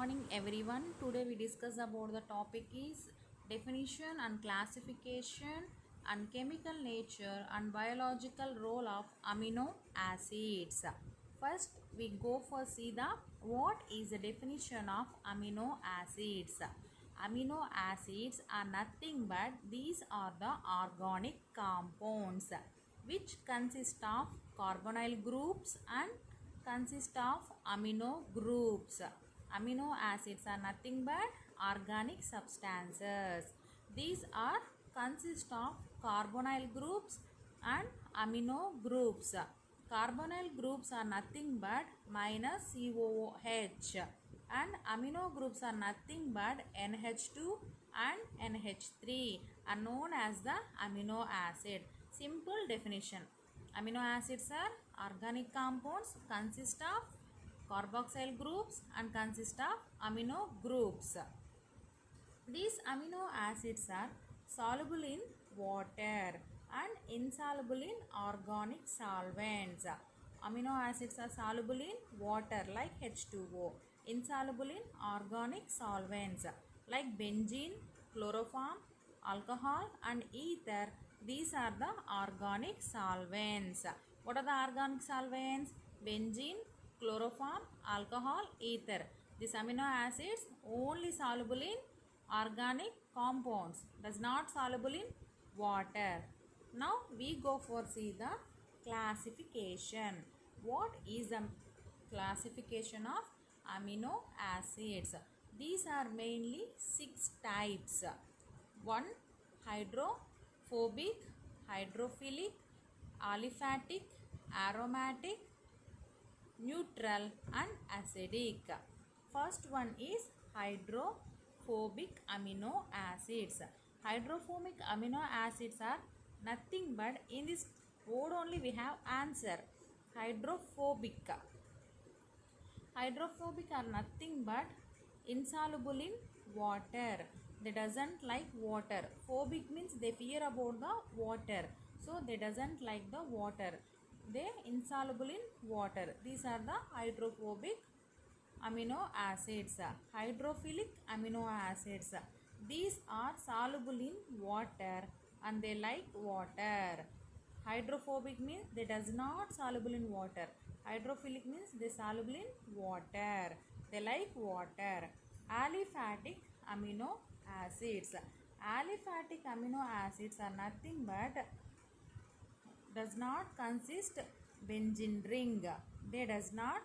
morning everyone. Today we discuss about the topic is definition and classification and chemical nature and biological role of amino acids. First we go for see the what is the definition of amino acids. Amino acids are nothing but these are the organic compounds which consist of carbonyl groups and consist of amino groups. Amino acids are nothing but organic substances. These are consist of carbonyl groups and amino groups. Carbonyl groups are nothing but minus COOH and amino groups are nothing but NH2 and NH3 are known as the amino acid. Simple definition. Amino acids are organic compounds consist of carboxyl groups and consist of amino groups. These amino acids are soluble in water and insoluble in organic solvents. Amino acids are soluble in water like H2O, insoluble in organic solvents like benzene, chloroform, alcohol and ether. These are the organic solvents. What are the organic solvents? Benzene, chloroform, alcohol, ether. These amino acids only soluble in organic compounds, does not soluble in water. Now we go for see the classification. What is the classification of amino acids? These are mainly 6 types. 1. Hydrophobic, hydrophilic, aliphatic, aromatic, neutral and acidic. First one is hydrophobic amino acids. Hydrophobic amino acids are nothing but in this word only we have answer. Hydrophobic. Hydrophobic are nothing but insoluble in water. They doesn't like water. Phobic means they fear about the water. So they doesn't like the water. They insoluble in water. These are the hydrophobic amino acids. Hydrophilic amino acids. These are soluble in water and they like water. Hydrophobic means they does not soluble in water. Hydrophilic means they soluble in water. They like water. Aliphatic amino acids. Aliphatic amino acids are nothing but does not consist benzene ring. They does not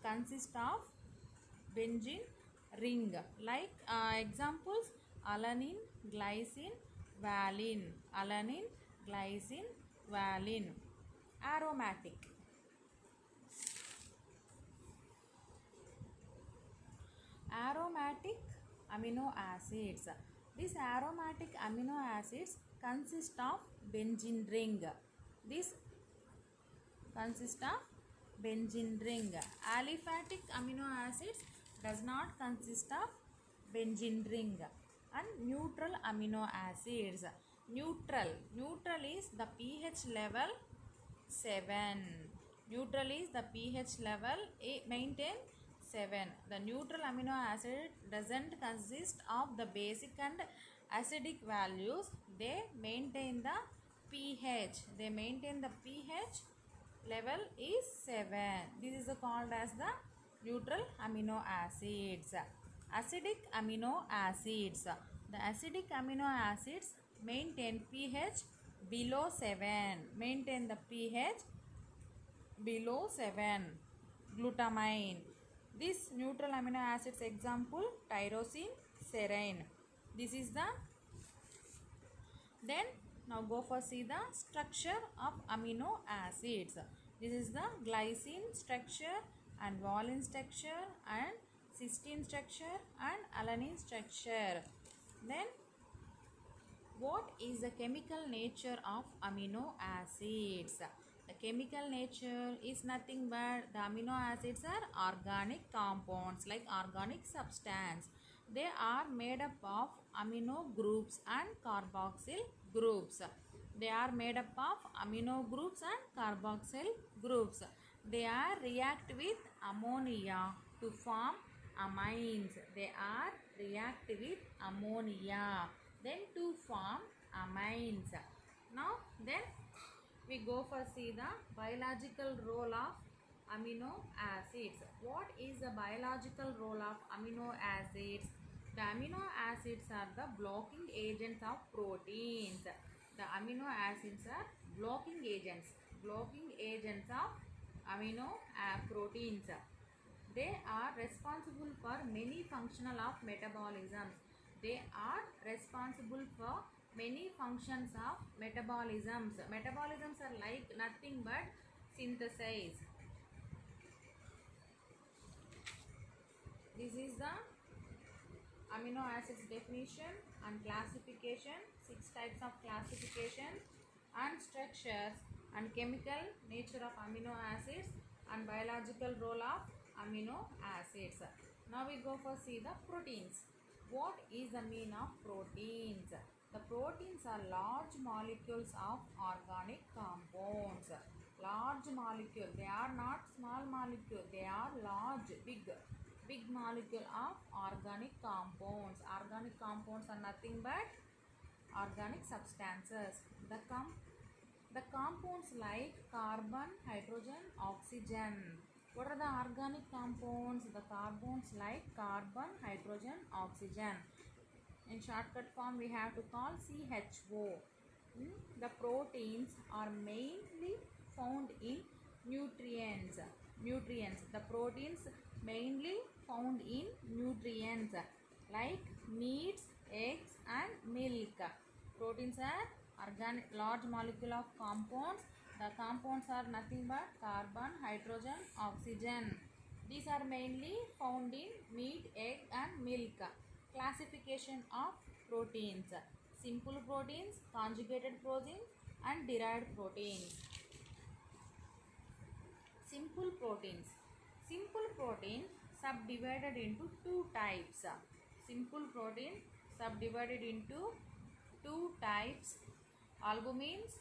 consist of benzene ring. Like examples alanine, glycine, valine. Alanine, glycine, valine. Aromatic. Aromatic amino acids. These aromatic amino acids consist of benzene ring. This consist of benzene ring. Aliphatic amino acids does not consist of benzene ring. And neutral amino acids. Neutral is the pH level 7. Neutral is the pH level maintain 7. The neutral amino acid doesn't consist of the basic and acidic values. They maintain the pH. They maintain the pH level is 7. This is called as the neutral amino acids. Acidic amino acids. The acidic amino acids maintain pH below 7. Maintain the pH below 7. Glutamine. This neutral amino acids example tyrosine, serine. This is the then now go for see the structure of amino acids. This is the glycine structure and valine structure and cysteine structure and alanine structure. Then what is the chemical nature of amino acids? The chemical nature is nothing but the amino acids are organic compounds like organic substance. They are made up of amino groups and carboxyl groups. They are made up of amino groups and carboxyl groups. They are react with ammonia to form amines. They are react with ammonia. Then to form amines. Now then we go for see the biological role of amino acids. What is the biological role of amino acids? The amino acids are the blocking agents of proteins. The amino acids are blocking agents. Blocking agents of amino proteins. They are responsible for many functional of metabolism. They are responsible for many functions of metabolisms. Metabolisms are like nothing but synthesis. This is the amino acids definition and classification. 6 types of classification and structures and chemical nature of amino acids and biological role of amino acids. Now we go for see the proteins. What is the mean of proteins? The proteins are large molecules of organic compounds. Large molecule. They are not small molecule. They are large, big molecule of organic compounds. Organic compounds are nothing but organic substances. The compounds like carbon, hydrogen, oxygen. What are the organic compounds? The compounds like carbon, hydrogen, oxygen. In shortcut form we have to call CHO. The proteins are mainly found in nutrients. The proteins mainly found in nutrients like meats, eggs and milk. Proteins are organic large molecule of compounds. The compounds are nothing but carbon, hydrogen, oxygen. These are mainly found in meat, egg and milk. Classification of proteins: simple proteins, conjugated proteins and derived proteins. Simple proteins. Simple protein subdivided into two types. Simple protein subdivided into two types: albumins,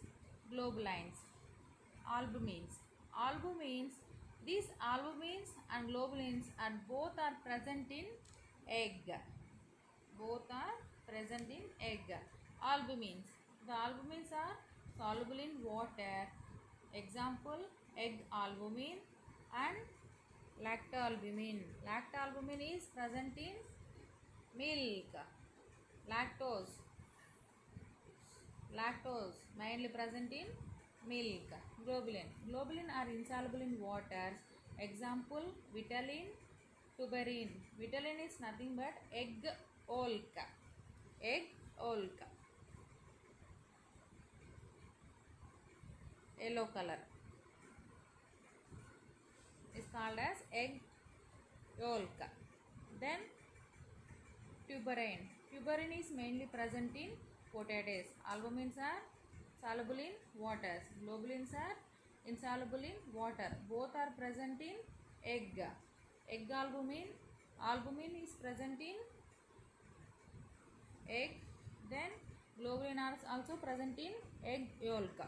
globulins. Albumins. These albumins and globulins are both are present in egg. Both are present in egg. Albumins. The albumins are soluble in water. Example: egg albumin and lactalbumin. Lactalbumin is present in milk. Lactose mainly present in milk. Globulin are insoluble in water. Example: vitelline, tuberine. Vitelline is nothing but egg yolk. Yellow color is called as egg yolk. Then tuberine is mainly present in potatoes. Albumins are soluble in waters. Globulins are insoluble in water. Both are present in egg. Albumin is present in egg. Then globulin are also present in egg yolk.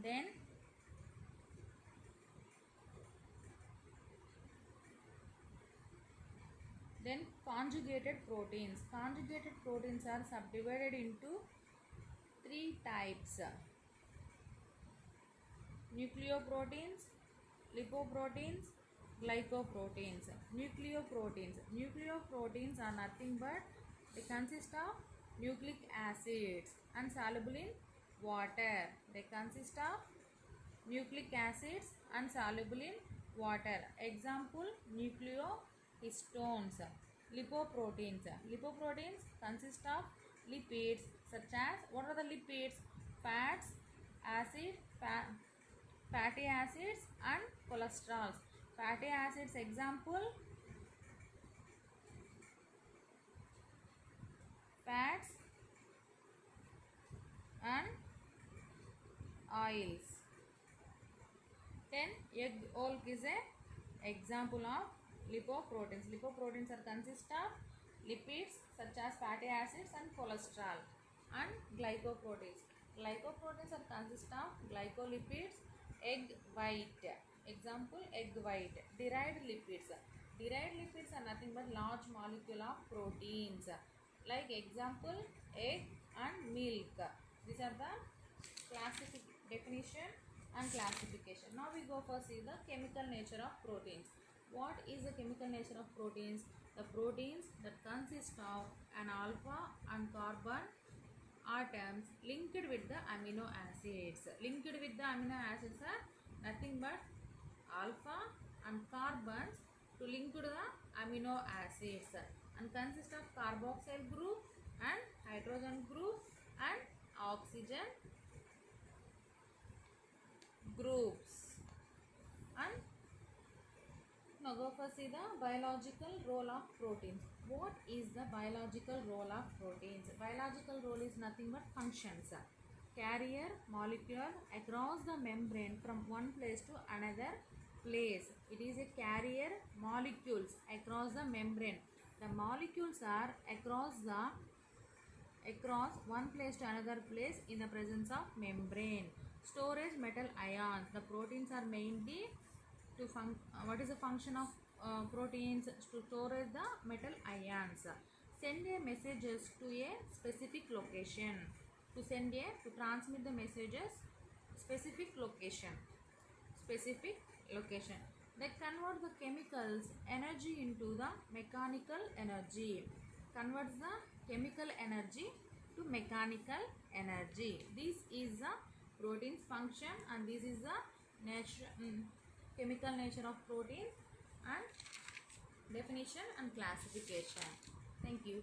Then conjugated proteins. Conjugated proteins are subdivided into three types: nucleoproteins, lipoproteins, glycoproteins. Nucleoproteins are nothing but they consist of nucleic acids and soluble in water. They consist of nucleic acids and soluble in water. Example: nucleohistones. Lipoproteins consist of lipids such as, what are the lipids? Fats, fatty acids and cholesterols. Fatty acids example: fats and oils. Then egg yolk is a example of lipoproteins. Lipoproteins are consist of lipids such as fatty acids and cholesterol. And glycoproteins are consist of glycolipids, egg white. Example: egg white. Derived Derived lipids are nothing but large molecule of proteins. Like example, egg and milk. These are the definition and classification. Now we go for see the chemical nature of proteins. What is the chemical nature of proteins? The proteins that consist of an alpha and carbon atoms linked with the amino acids. Linked with the amino acids are nothing but alpha and carbons to link to the amino acids and consist of carboxyl group and hydrogen group and oxygen groups. And now go for see the biological role of proteins. What is the biological role of proteins? Biological role is nothing but functions. Carrier molecule across the membrane from one place to another place. It is a carrier molecules across the membrane. The molecules are across one place to another place in the presence of membrane. Storage metal ions. The proteins are mainly to what is the function of proteins? To store the metal ions. Send a messages to a specific location. To transmit the messages specific location. They convert the chemicals energy into the mechanical energy. Converts the chemical energy to mechanical energy. This is the protein's function and this is the chemical nature of protein and definition and classification. Thank you.